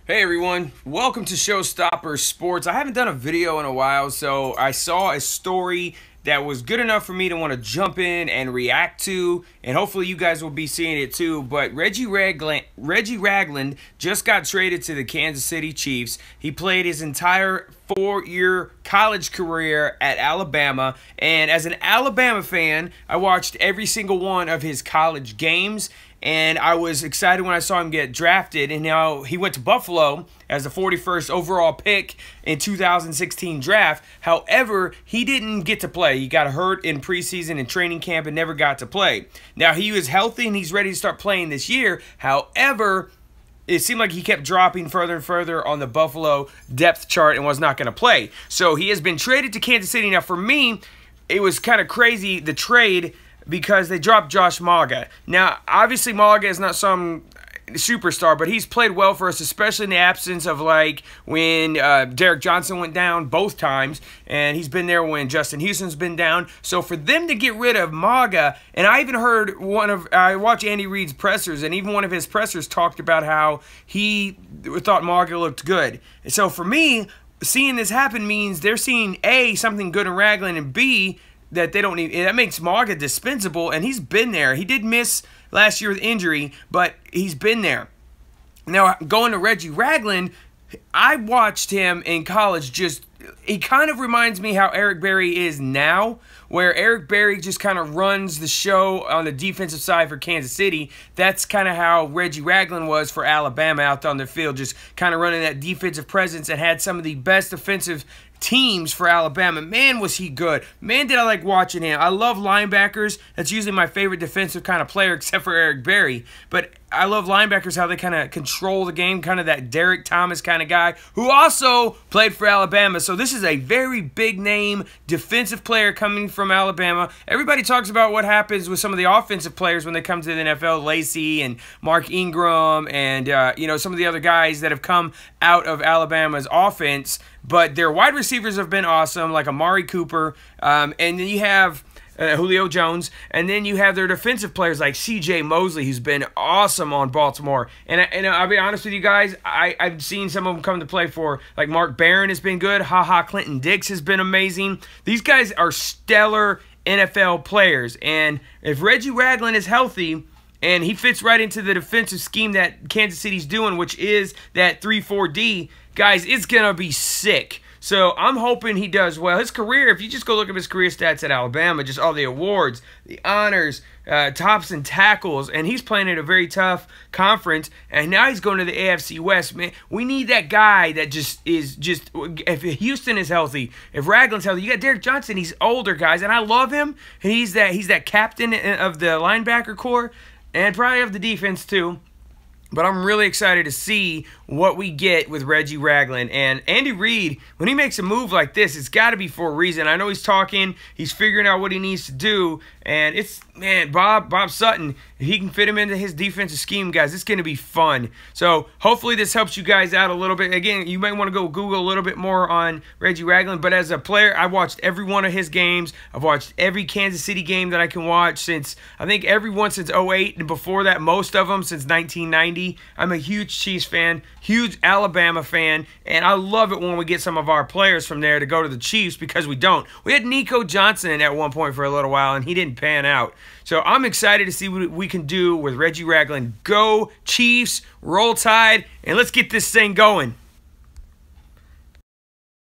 Hey everyone, welcome to Showstopper Sports. I haven't done a video in a while, so I saw a story that was good enough for me to want to jump in and react to, and hopefully you guys will be seeing it too. But Reggie Ragland just got traded to the Kansas City Chiefs. He played his entire 4-year college career at Alabama, and as an Alabama fan, I watched every single one of his college games. And I was excited when I saw him get drafted. And now he went to Buffalo as the 41st overall pick in 2016 draft. However, he didn't get to play. He got hurt in preseason and training camp and never got to play. Now, he was healthy and he's ready to start playing this year. However, it seemed like he kept dropping further and further on the Buffalo depth chart and was not going to play. So he has been traded to Kansas City. Now, for me, it was kind of crazy, the trade, because they dropped Josh Maga. Now, obviously, Maga is not some superstar, but he's played well for us, especially in the absence of, like, when Derek Johnson went down both times, and he's been there when Justin Houston's been down. So for them to get rid of Maga, and I even heard I watched Andy Reid's pressers, and even one of his pressers talked about how he thought Maga looked good. And so for me, seeing this happen means they're seeing, A, something good in Ragland, and B, that they don't need. That makes Maga dispensable, and he's been there. He did miss last year with injury, but he's been there. Now, going to Reggie Ragland, I watched him in college. He kind of reminds me how Eric Berry is now, where Eric Berry just kind of runs the show on the defensive side for Kansas City. That's kind of how Reggie Ragland was for Alabama out on the field, just kind of running that defensive presence and had some of the best defensive teams for Alabama. Man, was he good. Man, did I like watching him. I love linebackers. That's usually my favorite defensive kind of player, except for Eric Berry. But I love linebackers, how they kind of control the game, kind of that Derek Thomas kind of guy, who also played for Alabama. So this is a very big name defensive player coming from Alabama. Everybody talks about what happens with some of the offensive players when they come to the NFL, Lacey and Mark Ingram and some of the other guys that have come out of Alabama's offense. But their wide receivers have been awesome, like Amari Cooper, and then you have Julio Jones, and then you have their defensive players like C.J. Mosley, who's been awesome on Baltimore. And I'll be honest with you guys, I've seen some of them come to play for, like Mark Barron has been good. Clinton Dix has been amazing. These guys are stellar NFL players. And if Reggie Ragland is healthy, and he fits right into the defensive scheme that Kansas City's doing, which is that 3-4-D, guys, it's going to be sick. So I'm hoping he does well. His career, if you just go look at his career stats at Alabama, just all the awards, the honors, tops and tackles, and he's playing at a very tough conference, and now he's going to the AFC West. Man, we need that guy that if Houston is healthy, if Ragland's healthy, you got Derek Johnson, he's older, guys, and I love him, and he's that captain of the linebacker corps, and probably of the defense too. But I'm really excited to see what we get with Reggie Ragland. And Andy Reid, when he makes a move like this, it's got to be for a reason. I know he's talking. He's figuring out what he needs to do. And it's, man, Bob Sutton, if he can fit him into his defensive scheme, guys, it's going to be fun. So hopefully this helps you guys out a little bit. Again, you might want to go Google a little bit more on Reggie Ragland. But as a player, I watched every one of his games. I've watched every Kansas City game that I can watch since, I think, everyone since 2008. And before that, most of them since 1990. I'm a huge Chiefs fan, huge Alabama fan, and I love it when we get some of our players from there to go to the Chiefs, because we don't. We had Nico Johnson at one point for a little while, and he didn't pan out. So I'm excited to see what we can do with Reggie Ragland. Go Chiefs, roll Tide, and let's get this thing going.